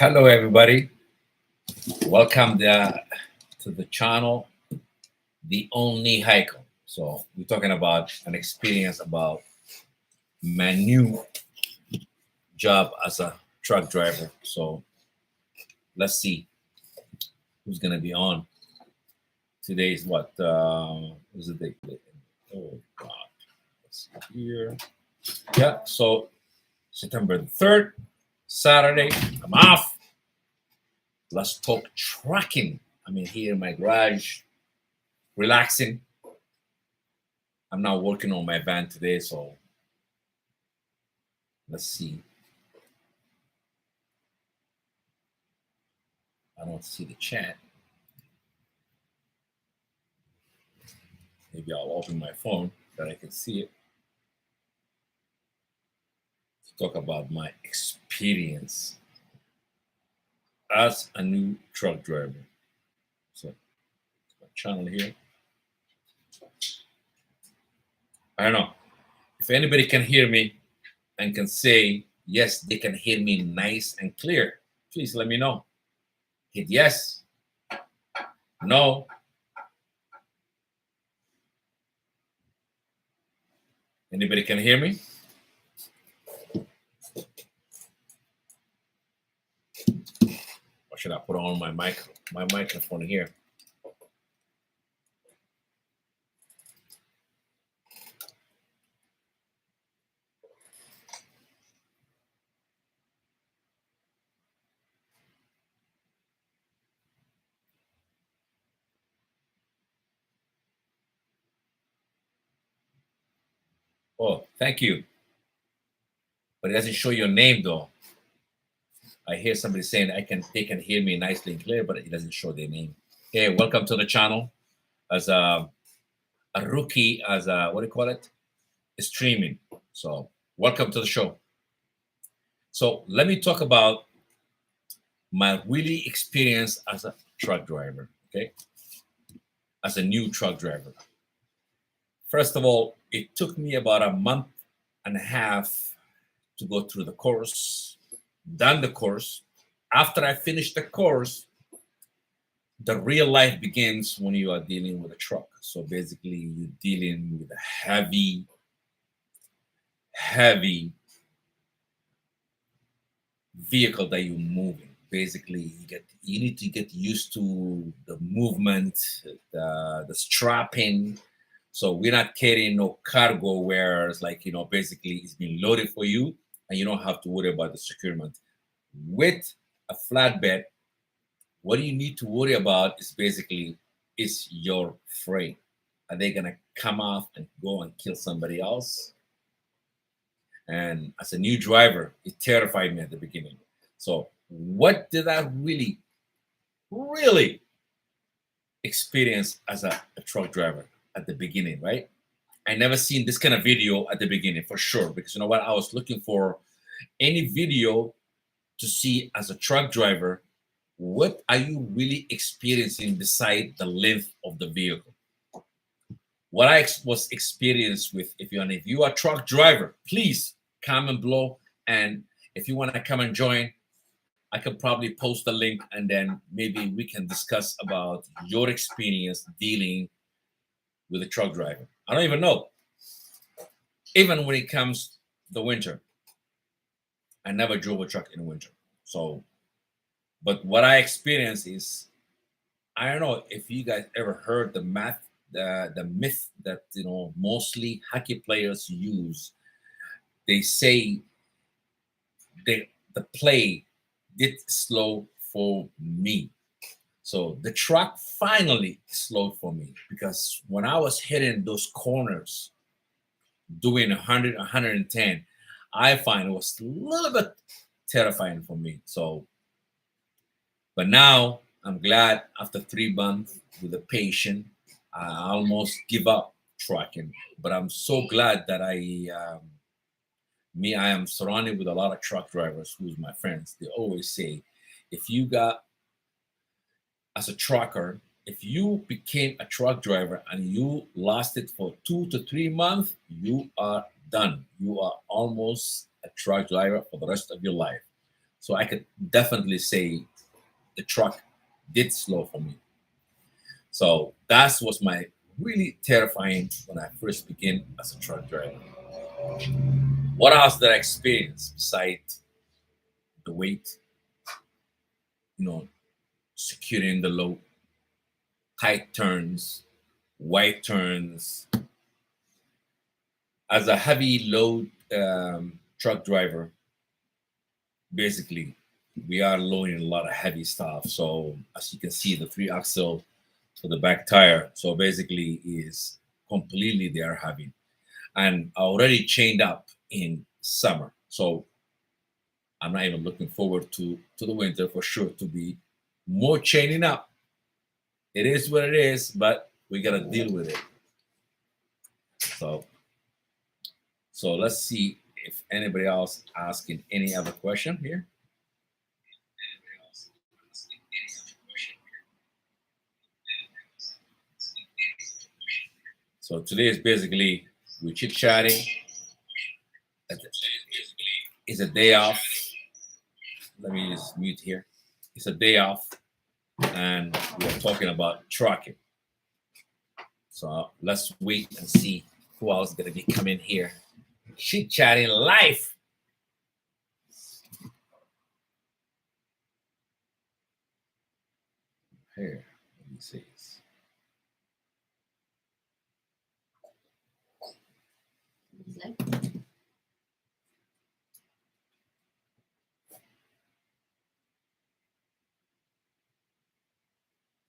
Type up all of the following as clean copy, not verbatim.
Hello, everybody. Welcome to the channel, The Only Heiko. So we're talking about an experience about my new job as a truck driver. So let's see who's gonna be on. Today is what is the date? Oh God, let's see here. Yeah, so September the 3rd, Saturday. I'm off. Let's talk trucking. I'm in here in my garage, relaxing. I'm not working on my van today, so let's see. I don't see the chat. Maybe I'll open my phone that I can see it to talk about my experience as a new truck driver. So my channel here. I don't know if anybody can hear me and can say yes, they can hear me nice and clear. Please let me know. Hit yes, no. Anybody can hear me? Or should I put on my microphone here? Oh, thank you. But it doesn't show your name though. I hear somebody saying they can hear me nicely and clear, but it doesn't show their name. Hey, welcome to the channel. As a rookie, as a what do you call it? Streaming. So welcome to the show. So let me talk about my really experience as a truck driver. Okay, as a new truck driver. First of all, it took me about a month and a half to go through the course, done the course. After I finished the course, the real life begins when you are dealing with a truck. So basically, you're dealing with a heavy vehicle that you're moving. Basically, you need to get used to the movement, the strapping. So we're not carrying no cargo where it's like basically it's being loaded for you, and you don't have to worry about the securement. With a flatbed, what you need to worry about is basically is your freight. Are they gonna come off and go and kill somebody else? And as a new driver, it terrified me at the beginning. So what did I really experience as a truck driver at the beginning, right? I never seen this kind of video at the beginning for sure, because you know what? I was looking for any video to see as a truck driver, what are you really experiencing beside the length of the vehicle? What I was experienced with, if you are a truck driver, please comment below. And if you want to come and join, I could probably post the link and then maybe we can discuss about your experience dealing with a truck driver. I don't even know. Even when it comes the winter, I never drove a truck in winter. So, but what I experienced is, I don't know if you guys ever heard the myth that mostly hockey players use. They say the play did slow for me. So the truck finally slowed for me, because when I was hitting those corners, doing 100, 110, I find it was a little bit terrifying for me. So, but now I'm glad after 3 months with the patient, I almost give up trucking. But I'm so glad that I am surrounded with a lot of truck drivers who's my friends. They always say, if you got as a trucker, if you became a truck driver and you lost it for 2 to 3 months, you are done. You are almost a truck driver for the rest of your life. So I could definitely say the truck did slow for me. So that was my really terrifying when I first began as a truck driver. What else did I experience besides the weight, you know, securing the load, tight turns, wide turns? As a heavy load truck driver, basically, we are loading a lot of heavy stuff. So as you can see, the 3 axle for the back tire, so basically is completely they are heavy. And already chained up in summer. So I'm not even looking forward to the winter for sure to be more chaining up. It is what it is, but we gotta deal with it. So let's see if anybody else asking any other question here. So today is basically we chit chatting. It's a day off. Let me just mute here. It's a day off, and we're talking about trucking. So let's wait and see who else is gonna be coming here. Chit chatting live. Here, let me see.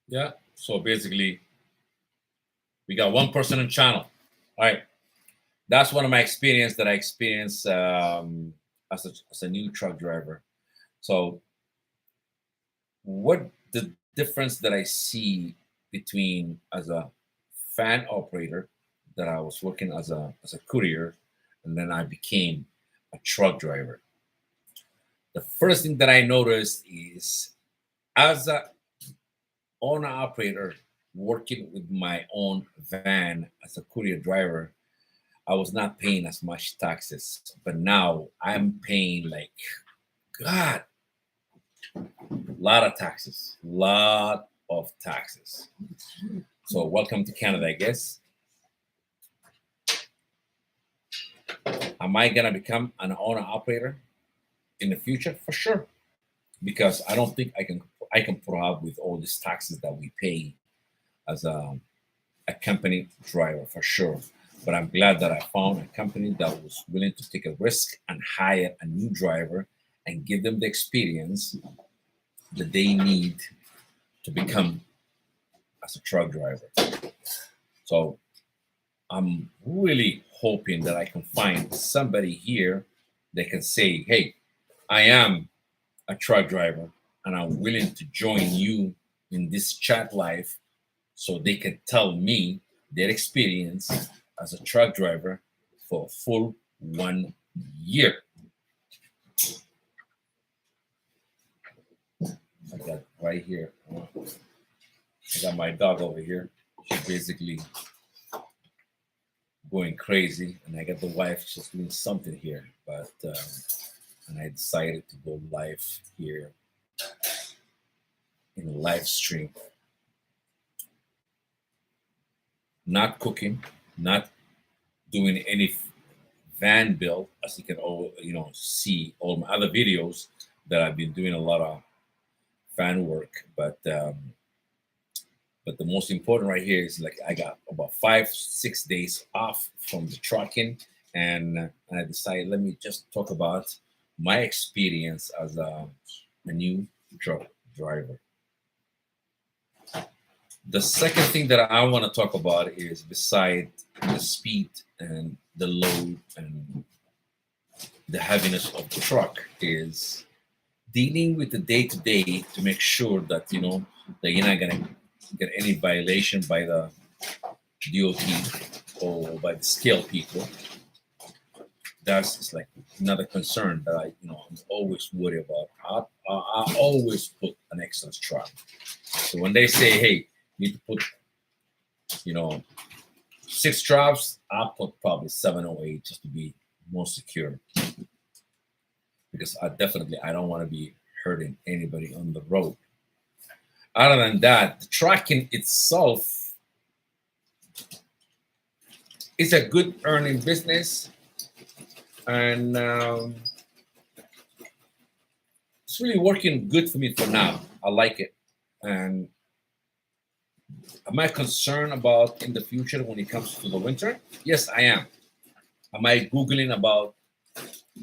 Yeah. So basically, we got one person on channel. All right. That's one of my experience that I experienced as a new truck driver. So what the difference that I see between as a fan operator that I was working as a courier and then I became a truck driver. The first thing that I noticed is as a owner operator working with my own van as a courier driver, I was not paying as much taxes. But now I'm paying like God, a lot of taxes, lot of taxes. So welcome to Canada, I guess. Am I gonna become an owner operator in the future? For sure, because I don't think I can put up with all these taxes that we pay as a company driver for sure. But I'm glad that I found a company that was willing to take a risk and hire a new driver and give them the experience that they need to become as a truck driver. So I'm really hoping that I can find somebody here that can say, hey, I am a truck driver and I'm willing to join you in this chat live so they can tell me their experience as a truck driver for a full 1 year. I got right here. I got my dog over here. She's basically going crazy, and I got the wife just doing something here. But and I decided to go live here in a live stream. Not cooking, not doing any van build, as you can all see all my other videos that I've been doing a lot of fan work, but the most important right here is like I got about 5-6 days off from the trucking, and I decided let me just talk about my experience as a new truck driver. The second thing that I want to talk about is beside the speed and the load and the heaviness of the truck is dealing with the day to day to make sure that that you're not gonna get any violation by the DOT or by the scale people. That's just like another concern that I'm always worried about. I always put an extra strap. So when they say, hey, you need to put 6 straps, I'll put probably 7 or 8 just to be more secure. because I don't want to be hurting anybody on the road. Other than that, the trucking itself is a good earning business, and it's really working good for me for now. I like it. And am I concerned about in the future when it comes to the winter? Yes, I am. Am I Googling about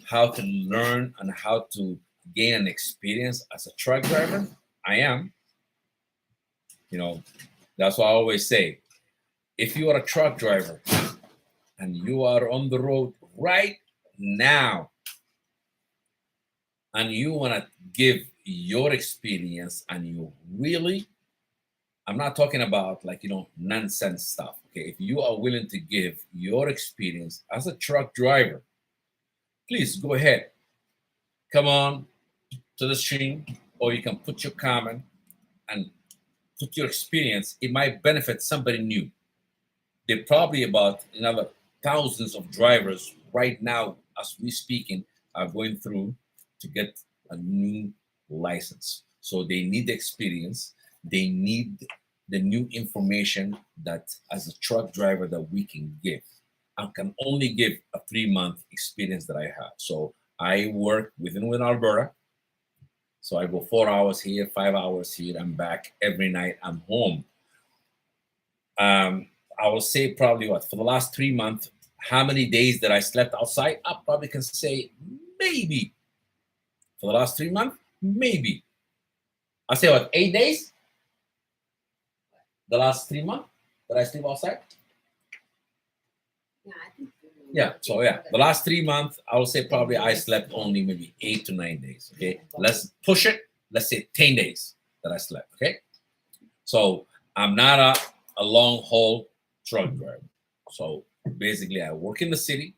how to learn and how to gain an experience as a truck driver? I am. You know, that's what I always say. If you are a truck driver and you are on the road right now and you want to give your experience and you really, I'm not talking about like, nonsense stuff. Okay. If you are willing to give your experience as a truck driver, please go ahead. Come on to the stream, or you can put your comment and put your experience. It might benefit somebody new. There are probably about another thousands of drivers right now, as we speaking, are going through to get a new license. So they need the experience. They need the new information that as a truck driver that we can give. I can only give a 3-month experience that I have. So I work within Alberta. So I go 4 hours here, 5 hours here. I'm back every night. I'm home. I will say probably for the last 3 months, how many days that I slept outside? I probably can say maybe for the last 3 months, maybe. I say 8 days? The last 3 months that I sleep outside? Yeah, I think. Yeah, so the last 3 months, I will say probably I slept only maybe 8 to 9 days. Okay, let's push it. Let's say 10 days that I slept. Okay, so I'm not a long haul truck driver. So basically, I work in the city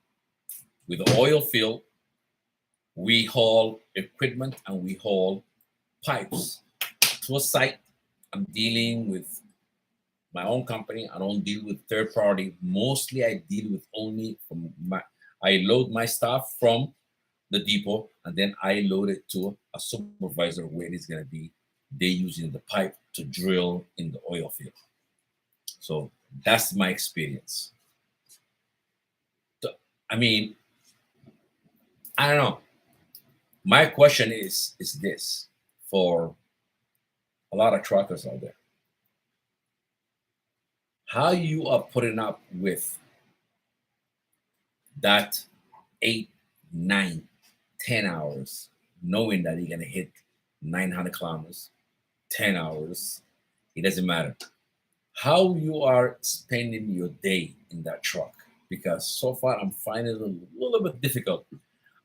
with the oil field. We haul equipment and we haul pipes to a site. I'm dealing with my own company. I don't deal with third party. Mostly, I deal with only from my. I load my stuff from the depot, and then I load it to a supervisor where it's gonna be. They using the pipe to drill in the oil field. So that's my experience. So, I mean, I don't know. My question is this for a lot of truckers out there. How you are putting up with that 8, 9, 10 hours, knowing that you're gonna hit 900 kilometers, 10 hours, it doesn't matter. How you are spending your day in that truck, because so far I'm finding it a little bit difficult.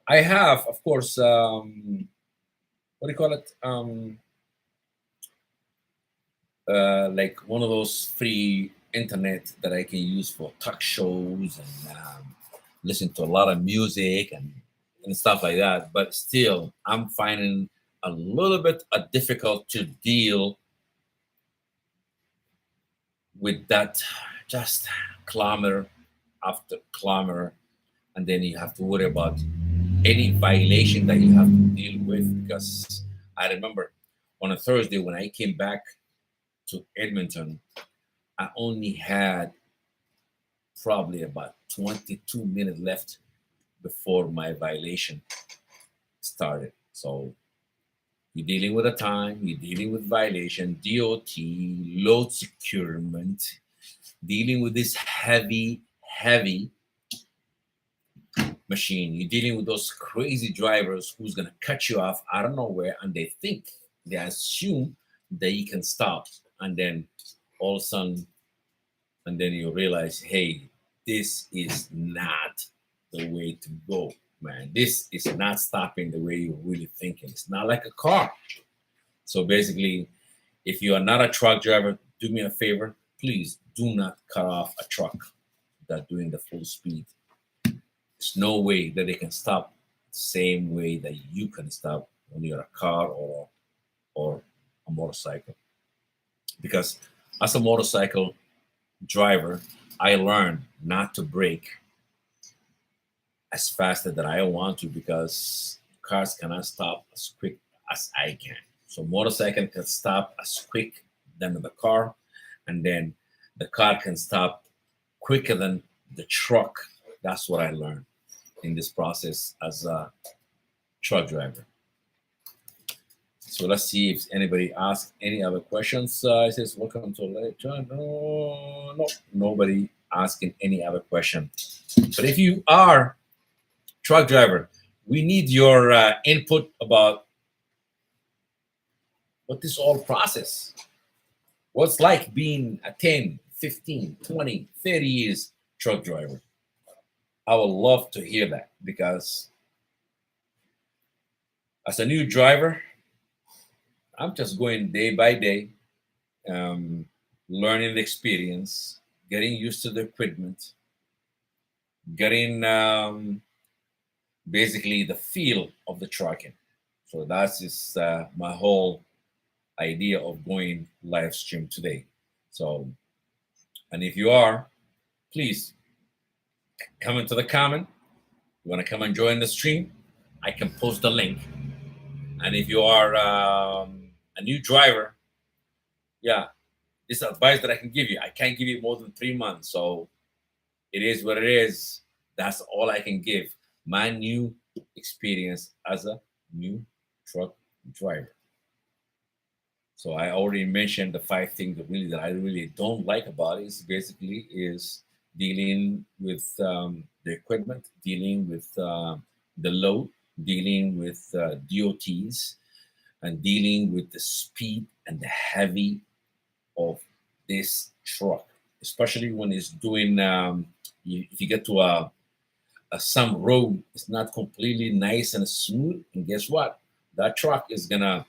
I have, of course, what do you call it? Like one of those free internet that I can use for talk shows and listen to a lot of music and stuff like that. But still, I'm finding a little bit difficult to deal with that just kilometer after kilometer, and then you have to worry about any violation that you have to deal with. Because I remember on a Thursday when I came back to Edmonton, I only had probably about 22 minutes left before my violation started. So you're dealing with a time, you're dealing with violation, DOT, load securement, dealing with this heavy machine. You're dealing with those crazy drivers who's gonna cut you off out of nowhere, and they assume that you can stop, and then all of a sudden, and then you realize, hey, this is not the way to go, man. This is not stopping the way you're really thinking. It's not like a car. So basically, if you are not a truck driver, do me a favor, please do not cut off a truck that's doing the full speed. There's no way that they can stop the same way that you can stop when you're a car or a motorcycle. Because as a motorcycle driver, I learned not to brake as fast as that I want to, because cars cannot stop as quick as I can. So motorcycle can stop as quick than the car, and then the car can stop quicker than the truck. That's what I learned in this process as a truck driver. So let's see if anybody asks any other questions. It says, welcome to lecture. No, nobody asking any other question. But if you are truck driver, we need your input about what this all process, what's like being a 10, 15, 20, 30 years truck driver. I would love to hear that, because as a new driver, I'm just going day by day, learning the experience, getting used to the equipment, getting basically the feel of the trucking. So that's just my whole idea of going live stream today. So, and if you are, please come into the comment. You want to come and join the stream, I can post the link. And if you are a new driver, yeah, this advice that I can give you, I can't give you more than 3 months. So it is what it is. That's all I can give. My new experience as a new truck driver. So I already mentioned the 5 things that I really don't like about it. Basically, is dealing with the equipment, dealing with the load, dealing with DOTs, and dealing with the speed and the heavy of this truck, especially when it's doing. If you get to some road, it's not completely nice and smooth, and guess what? That truck is gonna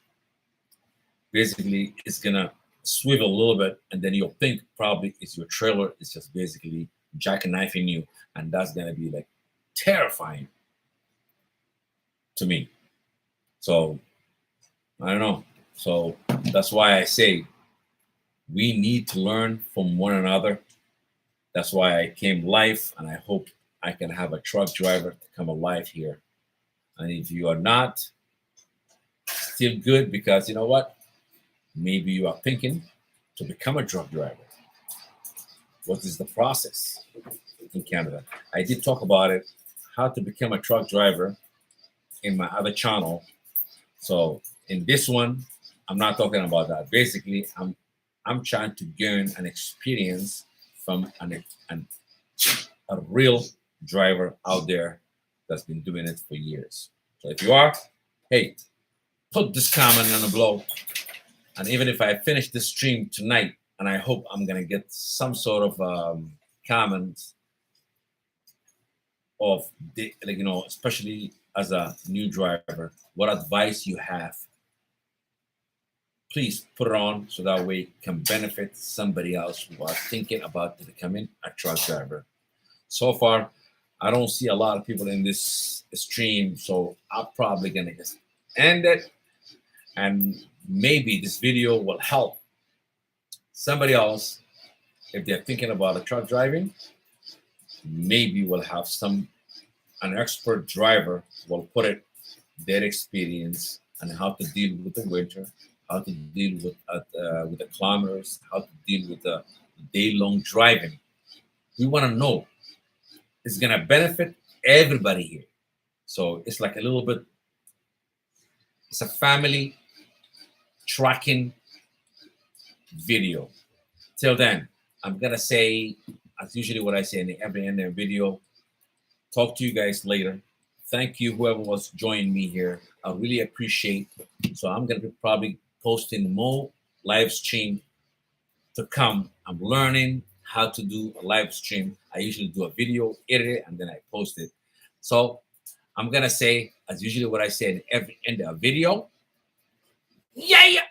basically it's gonna swivel a little bit, and then you'll think probably it's your trailer is just basically jackknifing you, and that's gonna be like terrifying to me. So I don't know. So that's why I say we need to learn from one another. That's why I came live, and I hope I can have a truck driver to come alive here. And if you are not, still good, because you know what? Maybe you are thinking to become a truck driver. What is the process in Canada? I did talk about it, how to become a truck driver, in my other channel. So in this one, I'm not talking about that. Basically, I'm trying to gain an experience from a real driver out there that's been doing it for years. So if you are, hey, put this comment on the below. And even if I finish this stream tonight, and I hope I'm gonna get some sort of comments of the, like, especially as a new driver, what advice you have, please put it on, so that way it can benefit somebody else who are thinking about becoming a truck driver. So far, I don't see a lot of people in this stream, so I'm probably gonna just end it, and maybe this video will help somebody else if they're thinking about a truck driving. Maybe we'll have an expert driver will put it their experience and how to deal with the winter, how to deal with the kilometers, how to deal with the day-long driving. We want to know. It's gonna benefit everybody here. So it's like a little bit. It's a family tracking video. Till then, I'm gonna say, as usually what I say in every end of the video, talk to you guys later. Thank you, whoever was joining me here. I really appreciate. So I'm gonna be probably posting more live stream to come. I'm learning how to do a live stream. I usually do a video, edit it, and then I post it. So I'm gonna say, as usually what I say in every end of a video, yeah.